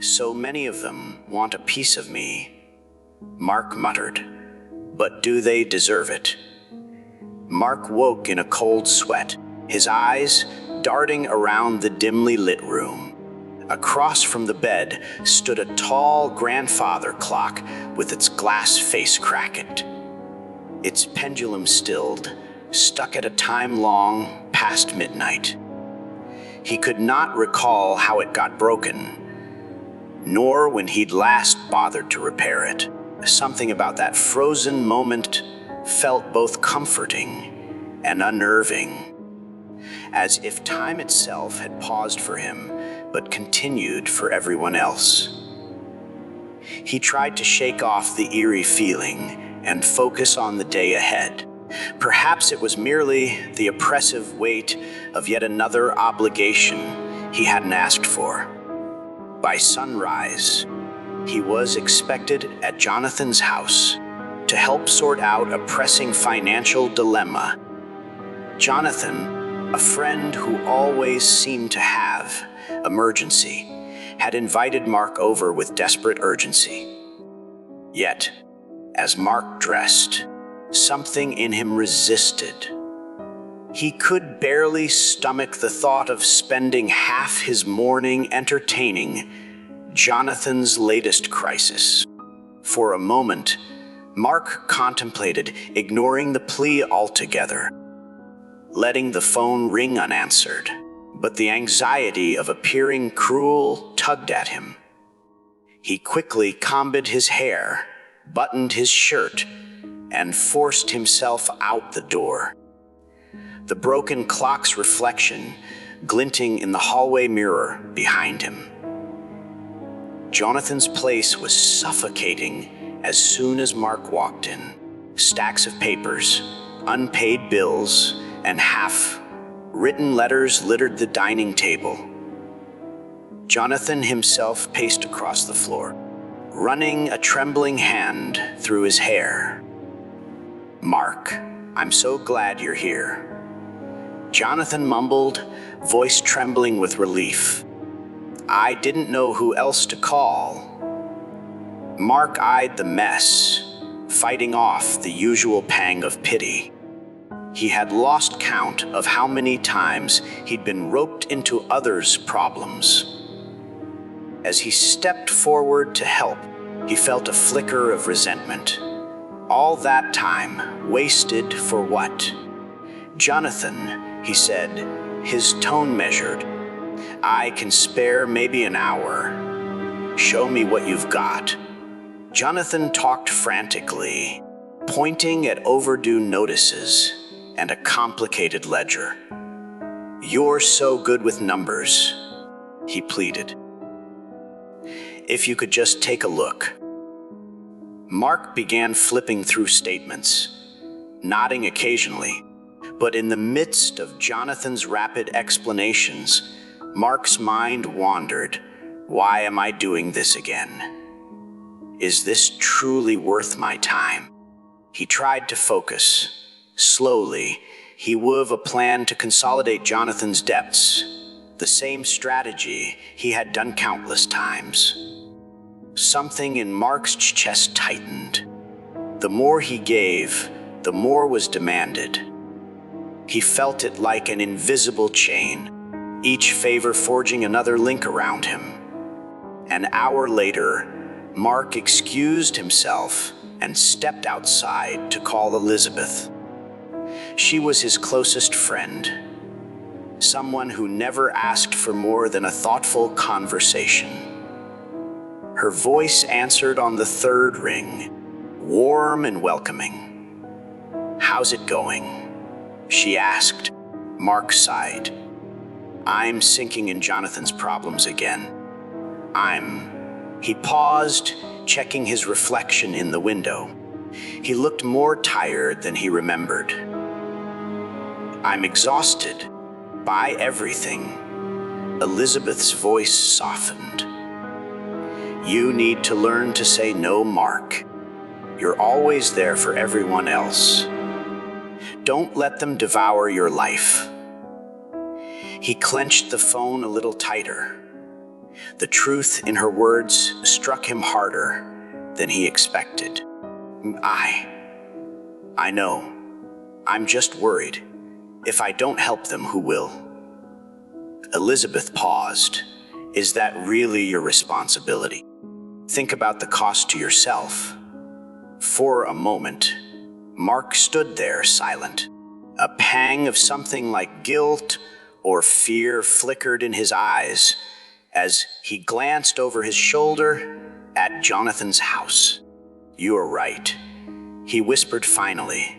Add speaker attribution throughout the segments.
Speaker 1: So many of them want a piece of me, Mark muttered. But do they deserve it? Mark woke in a cold sweat, his eyes darting around the dimly lit room. Across from the bed stood a tall grandfather clock with its glass face cracked. Its pendulum stilled, stuck at a time long past midnight. He could not recall how it got broken, nor when he'd last bothered to repair it. Something about that frozen moment felt both comforting and unnerving, as if time itself had paused for him but continued for everyone else. He tried to shake off the eerie feeling and focus on the day ahead. Perhaps it was merely the oppressive weight of yet another obligation he hadn't asked for. By sunrise, he was expected at Jonathan's house to help sort out a pressing financial dilemma. Jonathan, a friend who always seemed to have emergency, had invited Mark over with desperate urgency. Yet, as Mark dressed, something in him resisted. He could barely stomach the thought of spending half his morning entertaining Jonathan's latest crisis. For a moment, Mark contemplated ignoring the plea altogether, letting the phone ring unanswered. But the anxiety of appearing cruel tugged at him. He quickly combed his hair, buttoned his shirt, and forced himself out the door. The broken clock's reflection glinting in the hallway mirror behind him. Jonathan's place was suffocating as soon as Mark walked in. Stacks of papers, unpaid bills, and half-written letters littered the dining table. Jonathan himself paced across the floor, running a trembling hand through his hair. "Mark, I'm so glad you're here," Jonathan mumbled, voice trembling with relief. "I didn't know who else to call." Mark eyed the mess, fighting off the usual pang of pity. He had lost count of how many times he'd been roped into others' problems. As he stepped forward to help, he felt a flicker of resentment. All that time wasted for what? "Jonathan," he said, his tone measured, "I can spare maybe an hour. Show me what you've got." Jonathan talked frantically, pointing at overdue notices and a complicated ledger. "You're so good with numbers," he pleaded. "If you could just take a look." Mark began flipping through statements, nodding occasionally, but in the midst of Jonathan's rapid explanations, Mark's mind wandered. Why am I doing this again? Is this truly worth my time? He tried to focus. Slowly, he wove a plan to consolidate Jonathan's debts, the same strategy he had done countless times. Something in Mark's chest tightened. The more he gave, the more was demanded. He felt it like an invisible chain, each favor forging another link around him. An hour later, Mark excused himself and stepped outside to call Elizabeth. She was his closest friend, someone who never asked for more than a thoughtful conversation. Her voice answered on the third ring, warm and welcoming. "How's it going?" she asked. Mark sighed. "I'm sinking in Jonathan's problems again. He paused, checking his reflection in the window. He looked more tired than he remembered. "I'm exhausted by everything." Elizabeth's voice softened. "You need to learn to say no, Mark. You're always there for everyone else. Don't let them devour your life." He clenched the phone a little tighter. The truth in her words struck him harder than he expected. I know. I'm just worried. If I don't help them, who will? Elizabeth paused. Is that really your responsibility? Think about the cost to yourself. For a moment, Mark stood there silent. A pang of something like guilt or fear flickered in his eyes as he glanced over his shoulder at Jonathan's house. You are right, he whispered finally.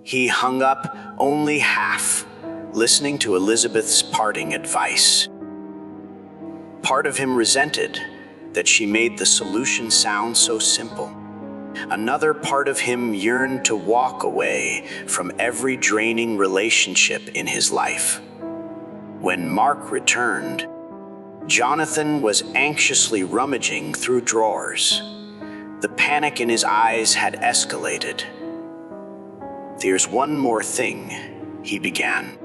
Speaker 1: He hung up only half, listening to Elizabeth's parting advice. Part of him resented that she made the solution sound so simple. Another part of him yearned to walk away from every draining relationship in his life. When Mark returned, Jonathan was anxiously rummaging through drawers. The panic in his eyes had escalated. There's one more thing, he began,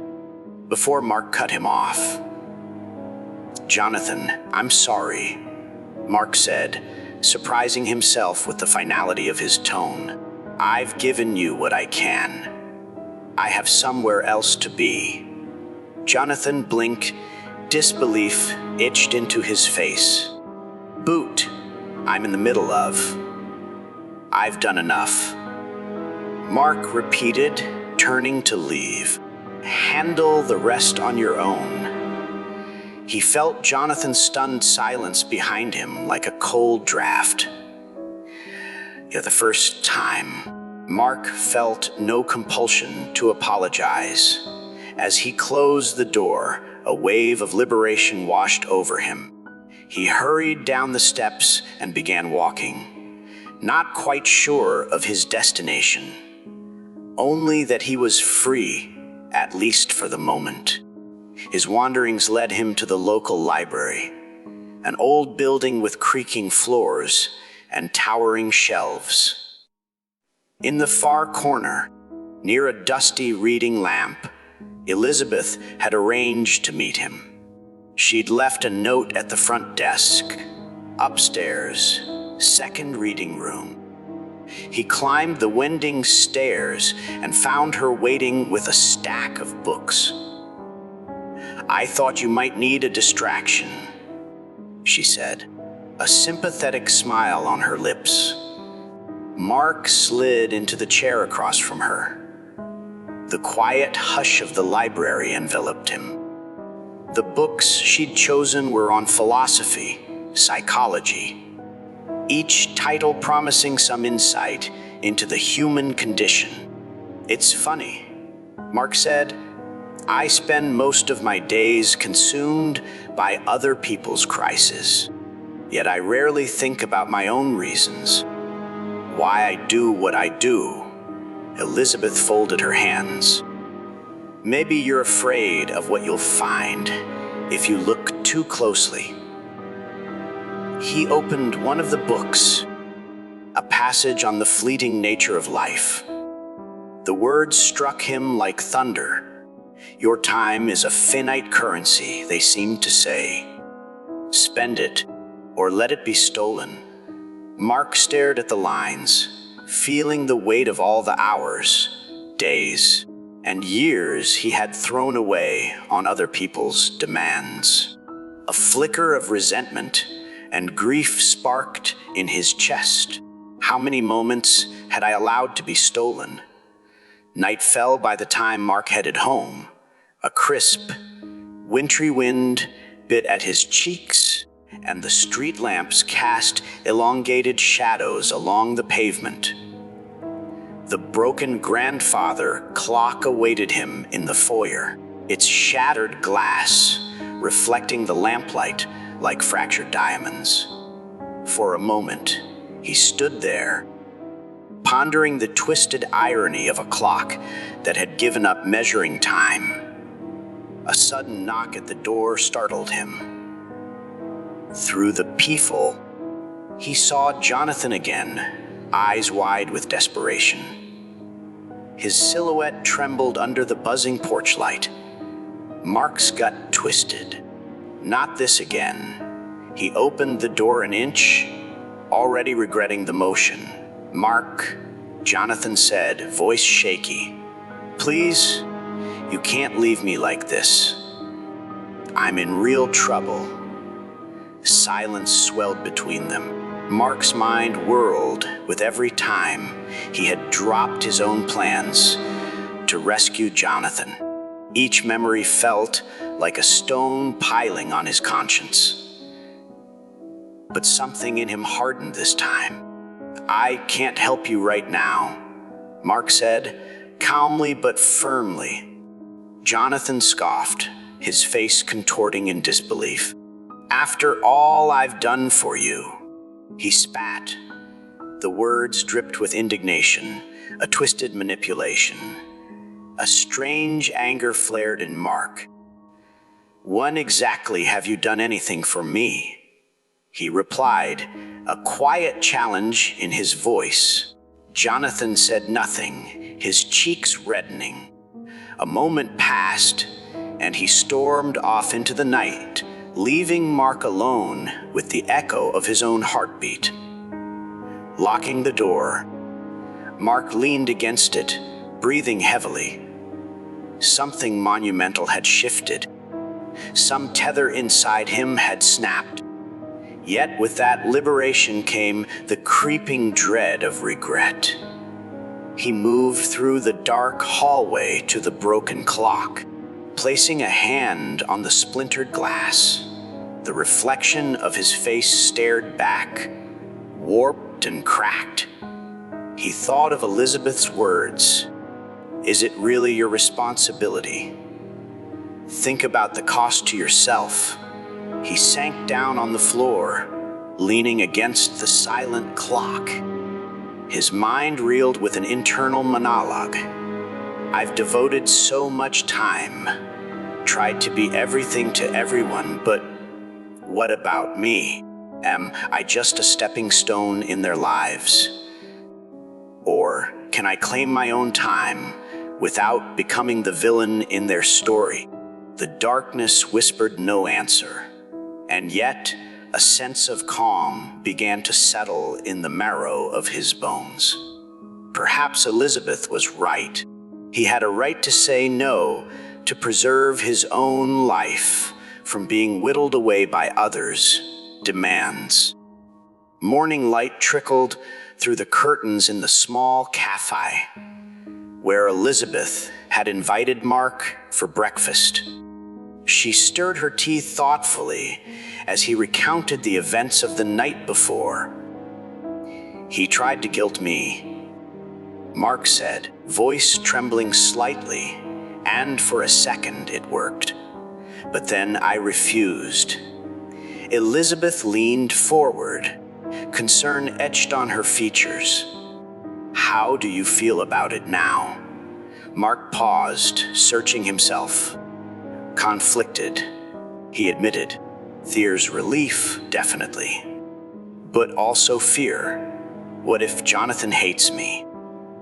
Speaker 1: before Mark cut him off. Jonathan, I'm sorry, Mark said, surprising himself with the finality of his tone. I've given you what I can. I have somewhere else to be. Jonathan blinked. Disbelief itched into his face. Boot, I'm in the middle of. I've done enough. Mark repeated, turning to leave. Handle the rest on your own. He felt Jonathan's stunned silence behind him like a cold draft. For the first time, Mark felt no compulsion to apologize. As he closed the door, a wave of liberation washed over him. He hurried down the steps and began walking, not quite sure of his destination, only that he was free, at least for the moment. His wanderings led him to the local library, an old building with creaking floors and towering shelves. In the far corner, near a dusty reading lamp, Elizabeth had arranged to meet him. She'd left a note at the front desk. Upstairs, second reading room. He climbed the winding stairs and found her waiting with a stack of books. I thought you might need a distraction, she said, a sympathetic smile on her lips. Mark slid into the chair across from her. The quiet hush of the library enveloped him. The books she'd chosen were on philosophy, psychology, each title promising some insight into the human condition. It's funny, Mark said. I spend most of my days consumed by other people's crises, yet I rarely think about my own reasons, why I do what I do. Elizabeth folded her hands. Maybe you're afraid of what you'll find if you look too closely. He opened one of the books, a passage on the fleeting nature of life. The words struck him like thunder. Your time is a finite currency, they seemed to say. Spend it, or let it be stolen. Mark stared at the lines, feeling the weight of all the hours, days, and years he had thrown away on other people's demands. A flicker of resentment and grief sparked in his chest. How many moments had I allowed to be stolen? Night fell by the time Mark headed home. A crisp, wintry wind bit at his cheeks, and the street lamps cast elongated shadows along the pavement. The broken grandfather clock awaited him in the foyer, its shattered glass reflecting the lamplight like fractured diamonds. For a moment, he stood there, pondering the twisted irony of a clock that had given up measuring time. A sudden knock at the door startled him. Through the peephole, he saw Jonathan again, eyes wide with desperation. His silhouette trembled under the buzzing porch light. Mark's gut twisted. Not this again. He opened the door an inch, already regretting the motion. "Mark," Jonathan said, voice shaky, "please, you can't leave me like this. I'm in real trouble." Silence swelled between them. Mark's mind whirled with every time he had dropped his own plans to rescue Jonathan. Each memory felt like a stone piling on his conscience. But something in him hardened this time. "I can't help you right now," Mark said, calmly but firmly. Jonathan scoffed, his face contorting in disbelief. "After all I've done for you," he spat. The words dripped with indignation, a twisted manipulation. A strange anger flared in Mark. "When exactly have you done anything for me?" he replied, a quiet challenge in his voice. Jonathan said nothing, his cheeks reddening. A moment passed, and he stormed off into the night, leaving Mark alone with the echo of his own heartbeat. Locking the door, Mark leaned against it, breathing heavily. Something monumental had shifted. Some tether inside him had snapped. Yet with that liberation came the creeping dread of regret. He moved through the dark hallway to the broken clock, placing a hand on the splintered glass. The reflection of his face stared back, warped and cracked. He thought of Elizabeth's words. "Is it really your responsibility? Think about the cost to yourself." He sank down on the floor, leaning against the silent clock. His mind reeled with an internal monologue. "I've devoted so much time, tried to be everything to everyone, but what about me? Am I just a stepping stone in their lives? Or can I claim my own time without becoming the villain in their story?" The darkness whispered no answer, and yet a sense of calm began to settle in the marrow of his bones. Perhaps Elizabeth was right. He had a right to say no, to preserve his own life from being whittled away by others' demands. Morning light trickled through the curtains in the small cafe, where Elizabeth had invited Mark for breakfast. She stirred her tea thoughtfully as he recounted the events of the night before. "He tried to guilt me," Mark said, voice trembling slightly, "and for a second it worked. But then I refused." Elizabeth leaned forward, concern etched on her features. "How do you feel about it now?" Mark paused, searching himself. "Conflicted," he admitted. "There's relief, definitely. But also fear. What if Jonathan hates me?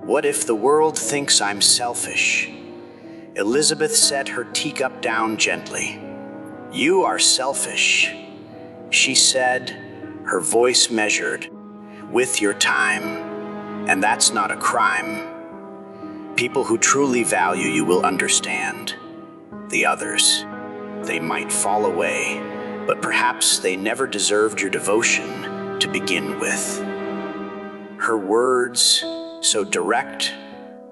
Speaker 1: What if the world thinks I'm selfish?" Elizabeth set her teacup down gently. "You are selfish," she said, her voice measured, "with your time. And that's not a crime. People who truly value you will understand. The others, they might fall away, but perhaps they never deserved your devotion to begin with." Her words, so direct,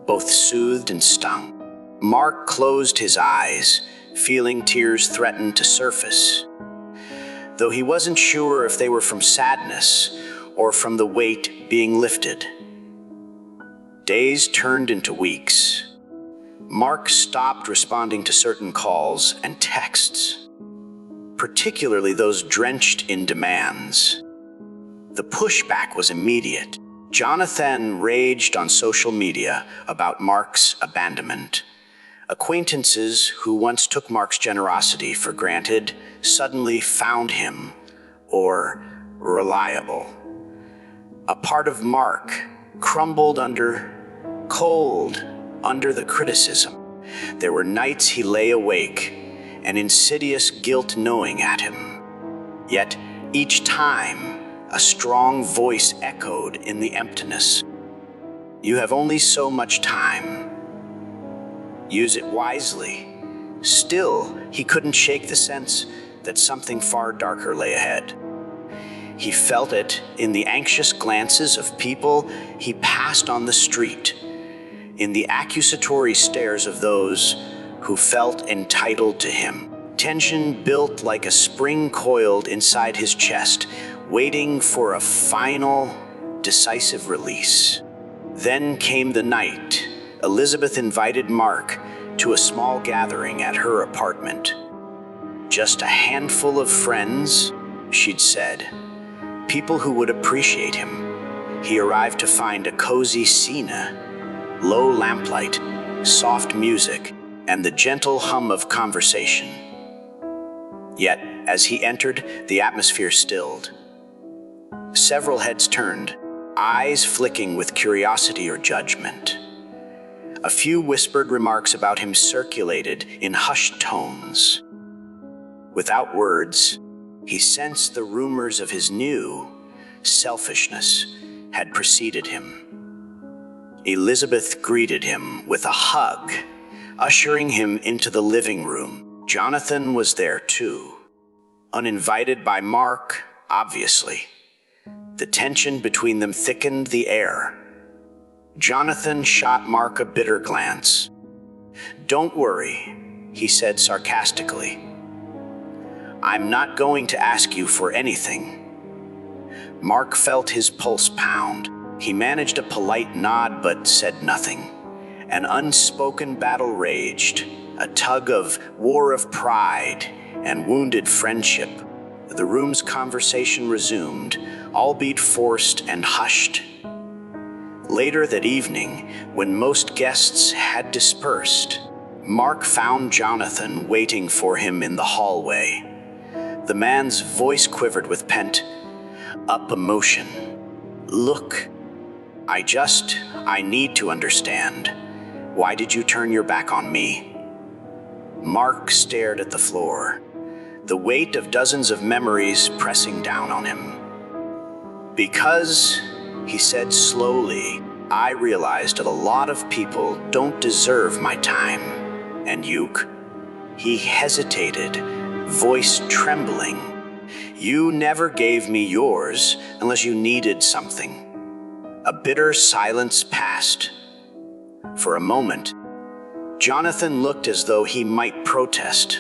Speaker 1: both soothed and stung. Mark closed his eyes, feeling tears threaten to surface, though he wasn't sure if they were from sadness or from the weight being lifted. Days turned into weeks. Mark stopped responding to certain calls and texts, particularly those drenched in demands. The pushback was immediate. Jonathan raged on social media about Mark's abandonment. Acquaintances who once took Mark's generosity for granted suddenly found him, or reliable. A part of Mark crumbled cold under the criticism. There were nights he lay awake, an insidious guilt gnawing at him. Yet, Each time, a strong voice echoed in the emptiness. You have only so much time. Use it wisely. Still, he couldn't shake the sense that something far darker lay ahead. He felt it in the anxious glances of people he passed on the street, in the accusatory stares of those who felt entitled to him. Tension built like a spring coiled inside his chest, waiting for a final, decisive release. Then came the night. Elizabeth invited Mark to a small gathering at her apartment. Just a handful of friends, she'd said. People who would appreciate him. He arrived to find a cozy scene, low lamplight, soft music, and the gentle hum of conversation. Yet, as he entered, the atmosphere stilled. Several heads turned, eyes flicking with curiosity or judgment. A few whispered remarks about him circulated in hushed tones. Without words, he sensed the rumors of his new selfishness had preceded him. Elizabeth greeted him with a hug, ushering him into the living room. Jonathan was there too, uninvited by Mark, obviously. The tension between them thickened the air. Jonathan shot Mark a bitter glance. "Don't worry," he said sarcastically. "I'm not going to ask you for anything." Mark felt his pulse pound. He managed a polite nod but said nothing. An unspoken battle raged, a tug of war of pride and wounded friendship. The room's conversation resumed, albeit forced and hushed. Later that evening, when most guests had dispersed, Mark found Jonathan waiting for him in the hallway. The man's voice quivered with pent-up emotion. "Look, I need to understand. Why did you turn your back on me?" Mark stared at the floor, the weight of dozens of memories pressing down on him. "Because," he said slowly, "I realized that a lot of people don't deserve my time. And you," he hesitated, voice trembling, "you never gave me yours unless you needed something." A bitter silence passed. For a moment, Jonathan looked as though he might protest,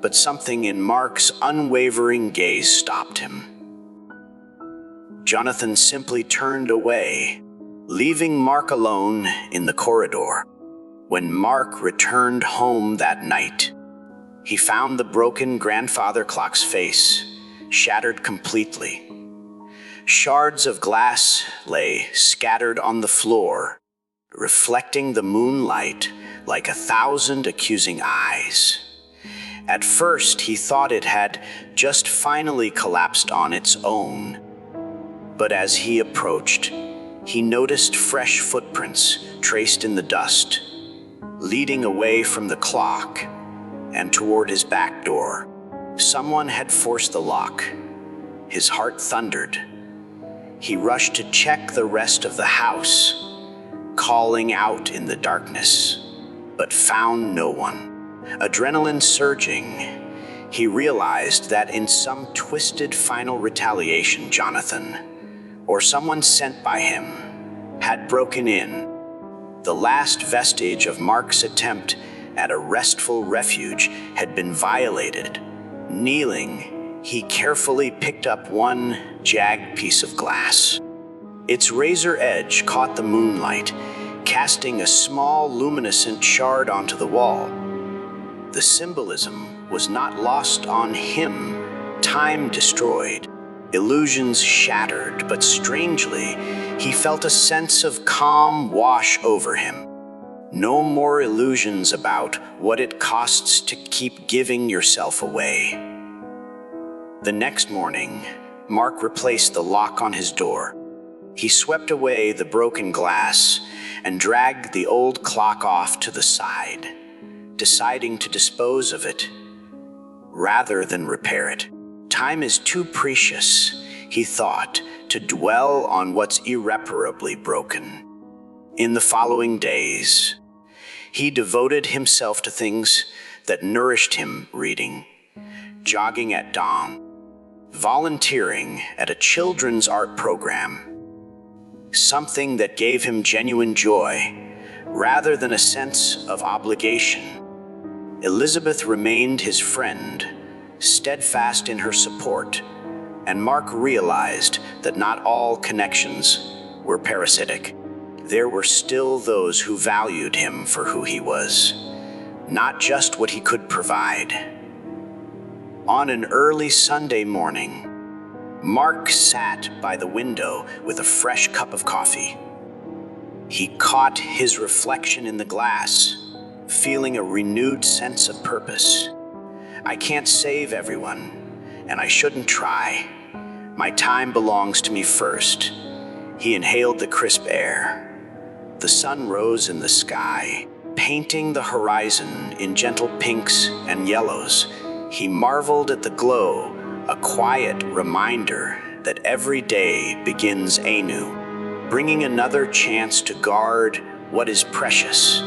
Speaker 1: but something in Mark's unwavering gaze stopped him. Jonathan simply turned away, leaving Mark alone in the corridor. When Mark returned home that night, he found the broken grandfather clock's face shattered completely. Shards of glass lay scattered on the floor, reflecting the moonlight like 1,000 accusing eyes. At first, he thought it had just finally collapsed on its own. But as he approached, he noticed fresh footprints traced in the dust, leading away from the clock and toward his back door. Someone had forced the lock. His heart thundered. He rushed to check the rest of the house, calling out in the darkness, but found no one. Adrenaline surging, he realized that in some twisted final retaliation, Jonathan, or someone sent by him, had broken in. The last vestige of Mark's attempt at a restful refuge had been violated. Kneeling, he carefully picked up one jagged piece of glass. Its razor edge caught the moonlight, casting a small luminescent shard onto the wall. The symbolism was not lost on him. Time destroyed, illusions shattered, but strangely, he felt a sense of calm wash over him. No more illusions about what it costs to keep giving yourself away. The next morning, Mark replaced the lock on his door. He swept away the broken glass and dragged the old clock off to the side, deciding to dispose of it rather than repair it. Time is too precious, he thought, to dwell on what's irreparably broken. In the following days, he devoted himself to things that nourished him: reading, jogging at dawn, volunteering at a children's art program, something that gave him genuine joy rather than a sense of obligation. Elizabeth remained his friend, steadfast in her support, and Mark realized that not all connections were parasitic. There were still those who valued him for who he was, not just what he could provide. On an early Sunday morning, Mark sat by the window with a fresh cup of coffee. He caught his reflection in the glass, feeling a renewed sense of purpose. I can't save everyone, and I shouldn't try. My time belongs to me first. He inhaled the crisp air. The sun rose in the sky, painting the horizon in gentle pinks and yellows. He marveled at the glow, a quiet reminder that every day begins anew, bringing another chance to guard what is precious.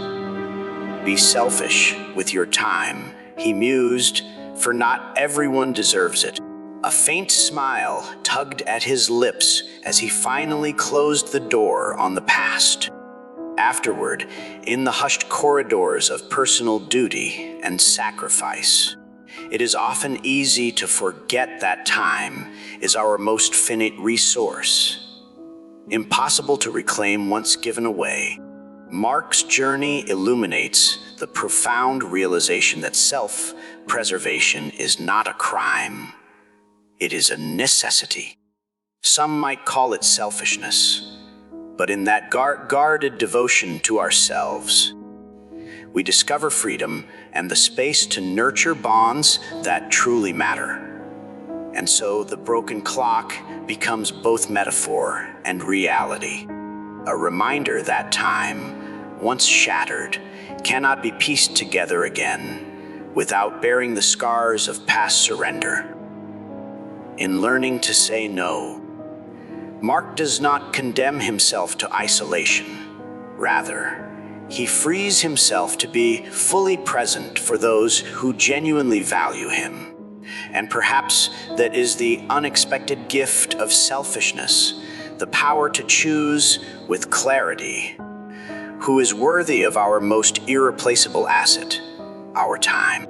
Speaker 1: Be selfish with your time, he mused, for not everyone deserves it. A faint smile tugged at his lips as he finally closed the door on the past. Afterward, in the hushed corridors of personal duty and sacrifice, it is often easy to forget that time is our most finite resource, impossible to reclaim once given away. Mark's journey illuminates the profound realization that self-preservation is not a crime. It is a necessity. Some might call it selfishness, but in that guarded devotion to ourselves, we discover freedom and the space to nurture bonds that truly matter. And so the broken clock becomes both metaphor and reality, a reminder that time, once shattered, cannot be pieced together again without bearing the scars of past surrender. In learning to say no, Mark does not condemn himself to isolation. Rather, he frees himself to be fully present for those who genuinely value him. And perhaps that is the unexpected gift of selfishness, the power to choose with clarity who is worthy of our most irreplaceable asset, our time.